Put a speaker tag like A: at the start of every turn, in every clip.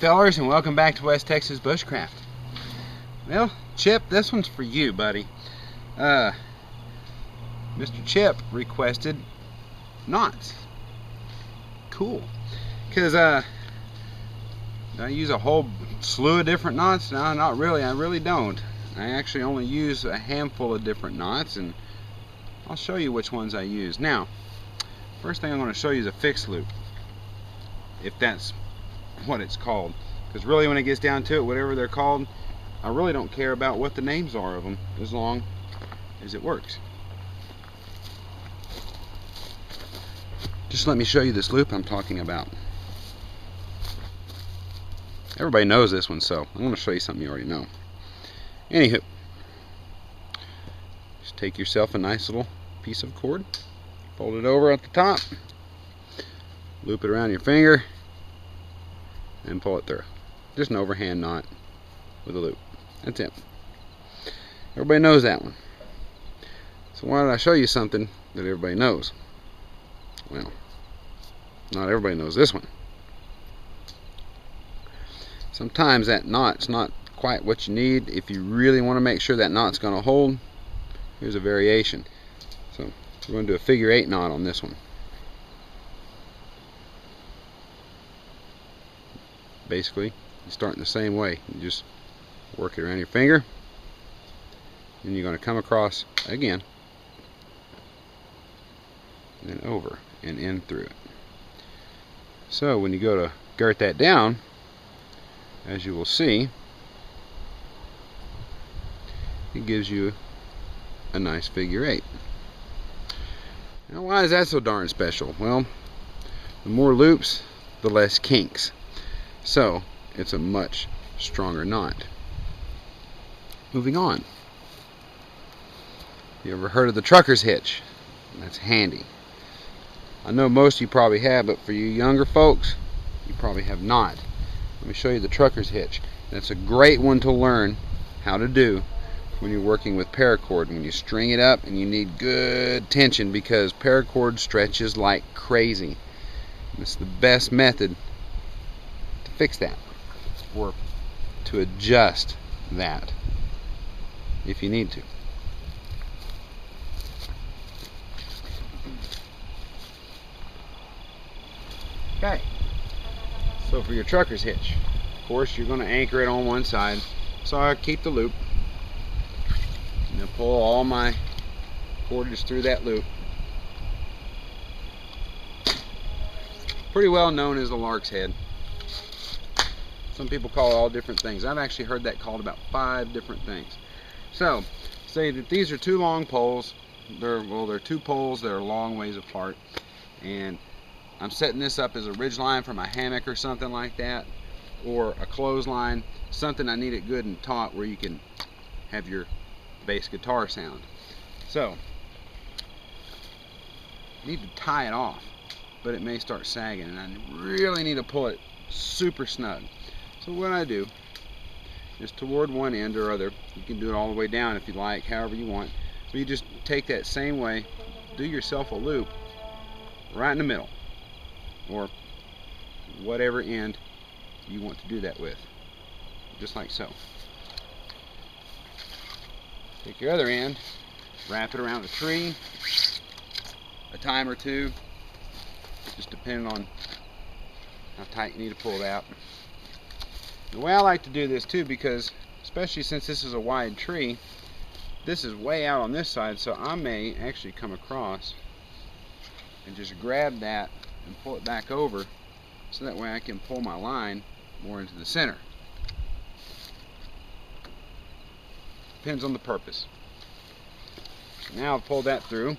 A: fellers, and welcome back to West Texas Bushcraft. Well, Chip, this one's for you, buddy. Mr. Chip requested knots. Cool. Because I use a whole slew of different knots. No, not really. I really don't. I actually only use a handful of different knots, and I'll show you which ones I use. Now, first thing I'm going to show you is a fixed loop, if that's what it's called. Because really, when it gets down to it, whatever they're called, I really don't care about what the names are of them, as long as it works. Just let me show you this loop I'm talking about. Everybody knows this one, so I'm going to show you something you already know. Anywho, just take yourself a nice little piece of cord, fold it over at the top, loop it around your finger, and pull it through. Just an overhand knot with a loop. That's it. Everybody knows that one. So why did I show you something that everybody knows? Well, not everybody knows this one. Sometimes that knot's not quite what you need. If you really want to make sure that knot's going to hold, here's a variation. So we're going to do a figure 8 knot on this one. Basically, you start in the same way. You just work it around your finger, and you're going to come across again, and then over and in through it. So when you go to girt that down, as you will see, it gives you a nice figure 8. Now, why is that so darn special? Well, the more loops, the less kinks. So it's a much stronger knot. Moving on. You ever heard of the trucker's hitch? That's handy. I know most of you probably have, but for you younger folks, you probably have not. Let me show you the trucker's hitch. That's a great one to learn how to do when you're working with paracord. When you string it up and you need good tension, because paracord stretches like crazy. It's the best method to fix that, or to adjust that if you need to. Okay, so for your trucker's hitch, of course you're going to anchor it on one side, so I keep the loop and then pull all my cordage through that loop. Pretty well known as the lark's head. Some people call it all different things. I've actually heard that called about 5 different things. So, say that these are 2 long poles. They're 2 poles that are a long ways apart, and I'm setting this up as a ridge line for my hammock or something like that, or a clothesline, something I need it good and taut where you can have your bass guitar sound. So, you need to tie it off, but it may start sagging, and I really need to pull it super snug. So what I do is toward one end or other, you can do it all the way down if you like, however you want, but you just take that same way, do yourself a loop right in the middle, or whatever end you want to do that with, just like so. Take your other end, wrap it around a tree, a time or two, just depending on how tight you need to pull it out. The way I like to do this too, because especially since this is a wide tree, this is way out on this side, so I may actually come across and just grab that and pull it back over, so that way I can pull my line more into the center. Depends on the purpose. Now I've pulled that through,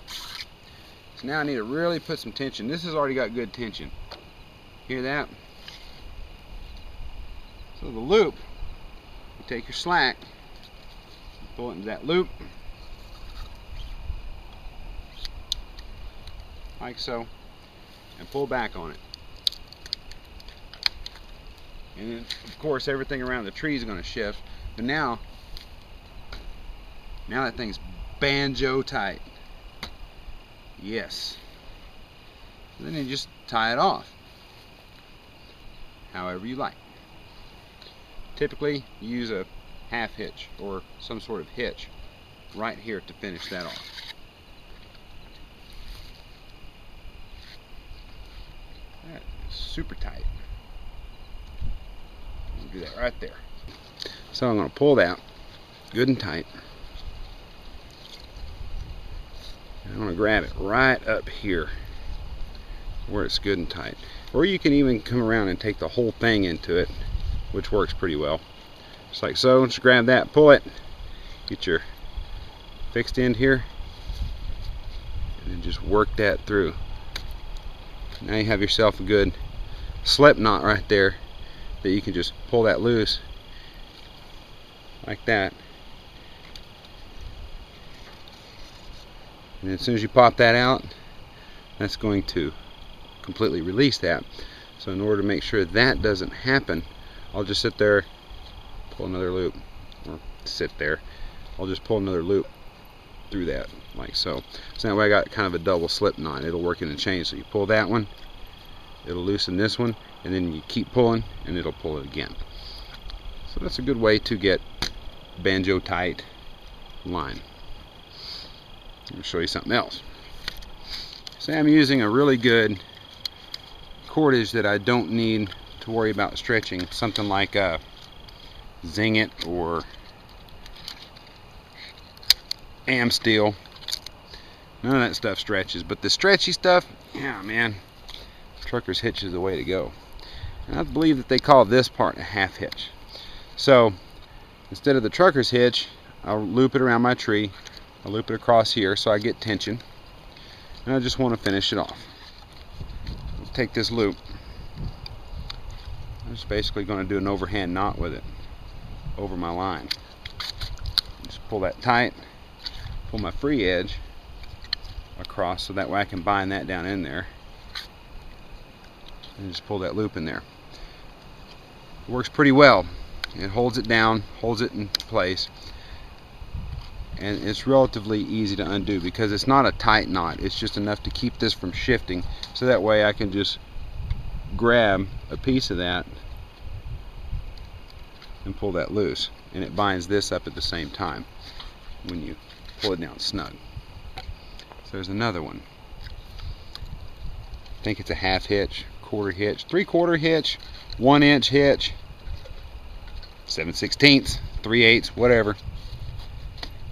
A: so now I need to really put some tension. This has already got good tension. Hear that? So the loop, you take your slack, you pull it into that loop, like so, and pull back on it. And then, of course, everything around the tree is going to shift, but now that thing's banjo tight. Yes. And then you just tie it off however you like. typically use a half hitch or some sort of hitch right here to finish that off. That is super tight. I'll do that right there. So I'm going to pull that good and tight. I'm going to grab it right up here where it's good and tight. Or you can even come around and take the whole thing into it, which works pretty well. Just like so. Just grab that, pull it, get your fixed end here, and then just work that through. Now you have yourself a good slip knot right there that you can just pull that loose like that. And as soon as you pop that out, that's going to completely release that. So in order to make sure that doesn't happen, I'll just sit there, pull another loop, or sit there, I'll just pull another loop through that, like so. So that way I got kind of a double slip knot. It'll work in a chain. So you pull that one, it'll loosen this one, and then you keep pulling, and it'll pull it again. So that's a good way to get banjo tight line. I'll show you something else. Say I'm using a really good cordage that I don't need to worry about stretching, something like a Zing It or Am Steel. None of that stuff stretches, but the stretchy stuff, yeah man, trucker's hitch is the way to go. And I believe that they call this part a half hitch. So instead of the trucker's hitch, I'll loop it around my tree, I'll loop it across here so I get tension, and I just want to finish it off. I'll take this loop, I'm just basically going to do an overhand knot with it over my line. Just pull that tight, pull my free edge across so that way I can bind that down in there, and just pull that loop in there. It works pretty well. It holds it down, holds it in place, and it's relatively easy to undo because it's not a tight knot. It's just enough to keep this from shifting, so that way I can just grab a piece of that and pull that loose, and it binds this up at the same time when you pull it down snug. So there's another one. I think it's a half hitch, quarter hitch, 3/4 hitch, 1 inch hitch, 7/16, 3/8, whatever.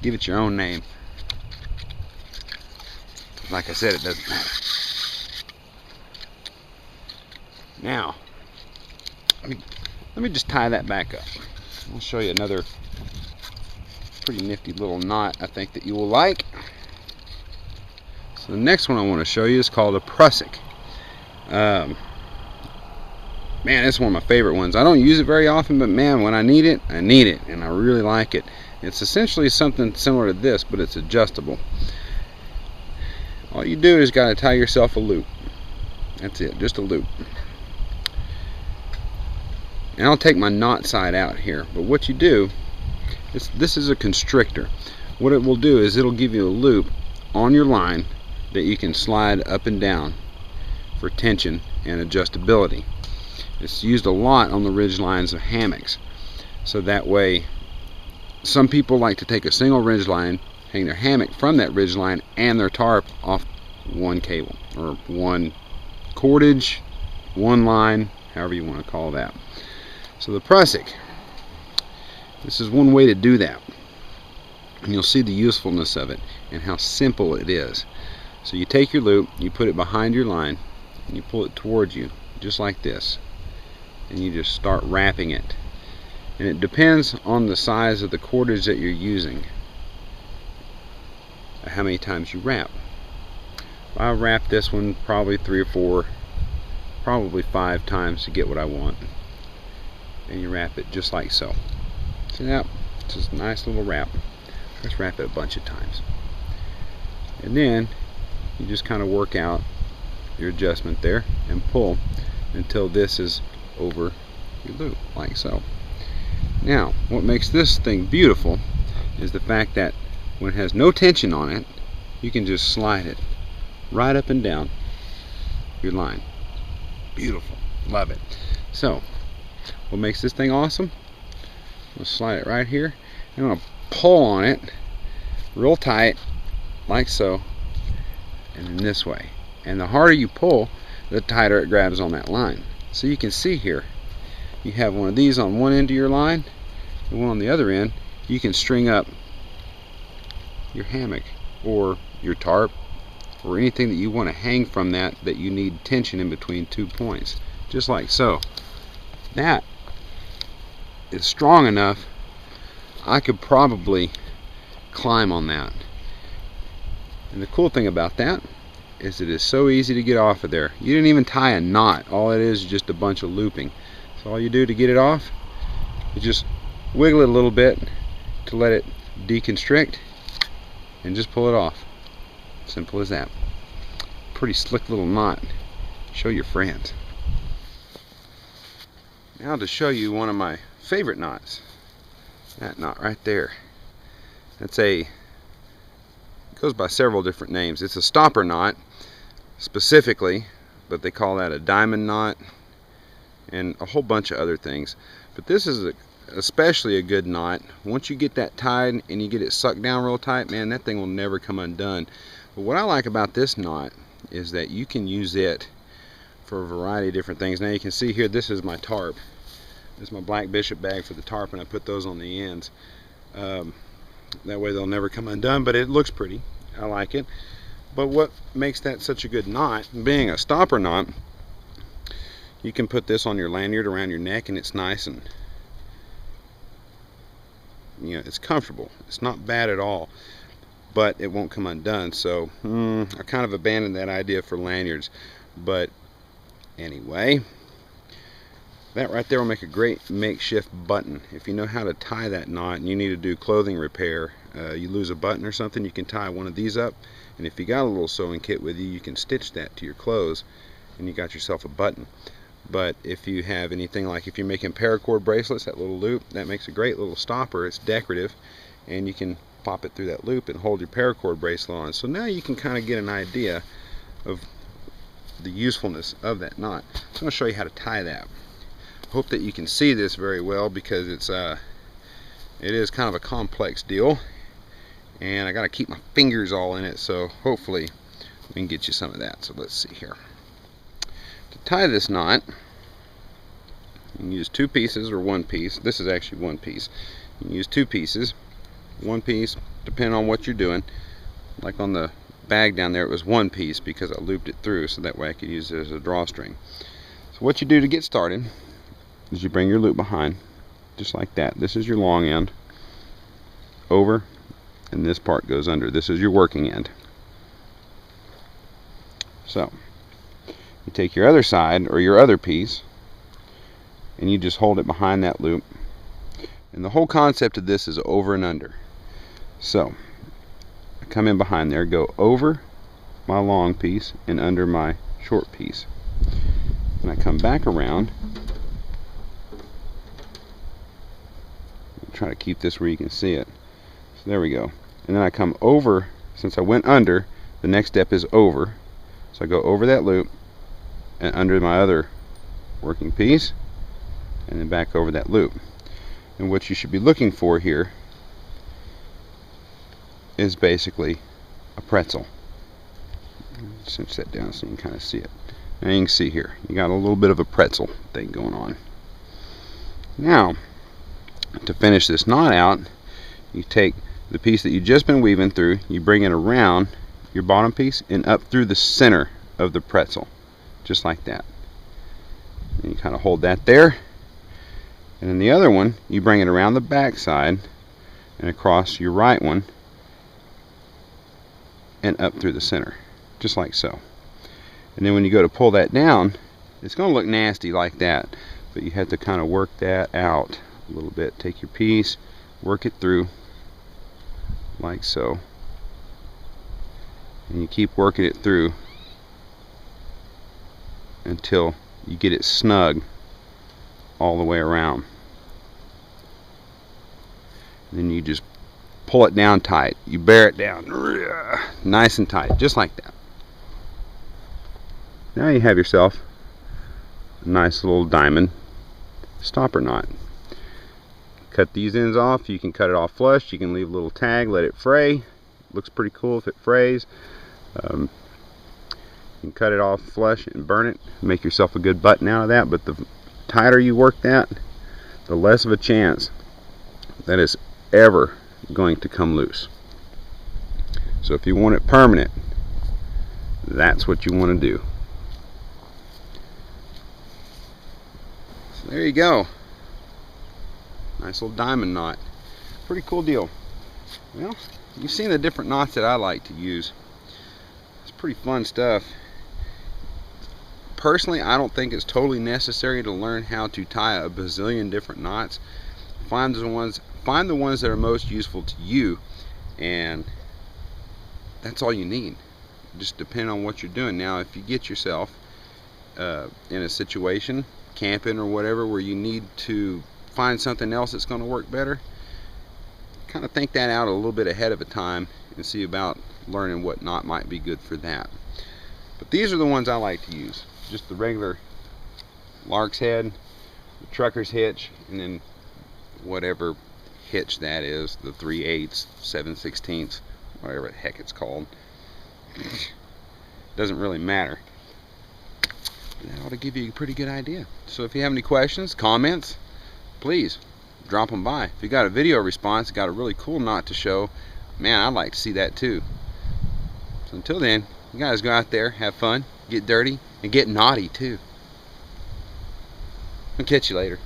A: Give it your own name. Like I said, it doesn't matter. Now, let me just tie that back up. I'll show you another pretty nifty little knot I think that you will like. So the next one I want to show you is called a prusik. Man, it's one of my favorite ones. I don't use it very often, but man, when I need it, and I really like it. It's essentially something similar to this, but it's adjustable. All you do is got to tie yourself a loop. That's it, just a loop. And I'll take my knot side out here, but what you do is, this is a constrictor. What it will do is it'll give you a loop on your line that you can slide up and down for tension and adjustability. It's used a lot on the ridge lines of hammocks, so that way some people like to take a single ridge line, hang their hammock from that ridge line and their tarp off one cable, or one cordage, one line, however you want to call that. So the prusik, this is one way to do that, and you'll see the usefulness of it and how simple it is. So you take your loop, you put it behind your line, and you pull it towards you just like this, and you just start wrapping it. And it depends on the size of the cordage that you're using, how many times you wrap. I'll wrap this one probably 3 or 4, probably 5 times to get what I want. And you wrap it just like so. See that? It's just a nice little wrap. Let's wrap it a bunch of times. And then you just kind of work out your adjustment there and pull until this is over your loop, like so. Now, what makes this thing beautiful is the fact that when it has no tension on it, you can just slide it right up and down your line. Beautiful. Love it. So, what makes this thing awesome? We'll slide it right here. I'm going to pull on it real tight, like so, and then this way. And the harder you pull, the tighter it grabs on that line. So you can see here, you have one of these on one end of your line, and one on the other end. You can string up your hammock or your tarp or anything that you want to hang from that you need tension in between 2 points, just like so. That is strong enough I could probably climb on that. And the cool thing about that is it is so easy to get off of there. You didn't even tie a knot. All it is just a bunch of looping. So all you do to get it off is just wiggle it a little bit to let it deconstrict and just pull it off. Simple as that. Pretty slick little knot. Show your friends. Now to show you one of my favorite knots. That knot right there. It goes by several different names. It's a stopper knot specifically, but they call that a diamond knot and a whole bunch of other things. But this is especially a good knot. Once you get that tied and you get it sucked down real tight, man, that thing will never come undone. But what I like about this knot is that you can use it for a variety of different things. Now you can see here, this is my tarp. This is my black bishop bag for the tarp, and I put those on the ends. That way they'll never come undone, but it looks pretty. I like it. But what makes that such a good knot, being a stopper knot, you can put this on your lanyard around your neck and it's nice and, you know, it's comfortable. It's not bad at all, but it won't come undone. So I kind of abandoned that idea for lanyards. But anyway, that right there will make a great makeshift button. If you know how to tie that knot and you need to do clothing repair, you lose a button or something, you can tie one of these up, and if you got a little sewing kit with you, you can stitch that to your clothes and you got yourself a button. But if you have anything, like if you're making paracord bracelets, that little loop, that makes a great little stopper. It's decorative, and you can pop it through that loop and hold your paracord bracelet on. So now you can kind of get an idea of the usefulness of that knot. So I'm going to show you how to tie that. Hope that you can see this very well, because it is kind of a complex deal, and I got to keep my fingers all in it, so hopefully we can get you some of that. So let's see here. To tie this knot, you can use 2 pieces or 1 piece. This is actually 1 piece. You can use 2 pieces, 1 piece, depending on what you're doing. Like on the bag down there, it was 1 piece because I looped it through, so that way I could use it as a drawstring. So what you do to get started is you bring your loop behind, just like that. This is your long end over, and this part goes under. This is your working end. So you take your other side or your other piece and you just hold it behind that loop, and the whole concept of this is over and under. So I come in behind there, go over my long piece and under my short piece, and I come back around. Try to keep this where you can see it. So there we go. And then I come over. Since I went under, the next step is over. So I go over that loop and under my other working piece, and then back over that loop. And what you should be looking for here is basically a pretzel. Cinch that down so you can kind of see it. Now you can see here, you got a little bit of a pretzel thing going on. Now, to finish this knot out, you take the piece that you've just been weaving through, you bring it around your bottom piece and up through the center of the pretzel, just like that. And you kind of hold that there, and then the other one, you bring it around the back side and across your right one and up through the center, just like so. And then when you go to pull that down, it's going to look nasty like that, but you have to kind of work that out a little bit. Take your piece, work it through like so, and you keep working it through until you get it snug all the way around. And then you just pull it down tight. You bear it down nice and tight, just like that. Now you have yourself a nice little diamond stopper knot. Cut these ends off. You can cut it off flush. You can leave a little tag, let it fray. Looks pretty cool if it frays. You can cut it off flush and burn it. Make yourself a good button out of that. But the tighter you work that, the less of a chance that it's ever going to come loose. So if you want it permanent, that's what you want to do. So there you go. Nice little diamond knot. Pretty cool deal. Well, you've seen the different knots that I like to use. It's pretty fun stuff. Personally, I don't think it's totally necessary to learn how to tie a bazillion different knots. Find the ones that are most useful to you, and that's all you need. Just depend on what you're doing. Now, if you get yourself in a situation, camping or whatever, where you need to find something else that's going to work better, kind of think that out a little bit ahead of a time and see about learning what knot might be good for that. But these are the ones I like to use. Just the regular lark's head, the trucker's hitch, and then whatever hitch that is, the 3/8, 7/16, whatever the heck it's called. Doesn't really matter. That ought to give you a pretty good idea. So if you have any questions, comments, please drop them by. If you got a video response, got a really cool knot to show, man, I'd like to see that too. So until then, you guys go out there, have fun, get dirty, and get naughty too. I'll catch you later.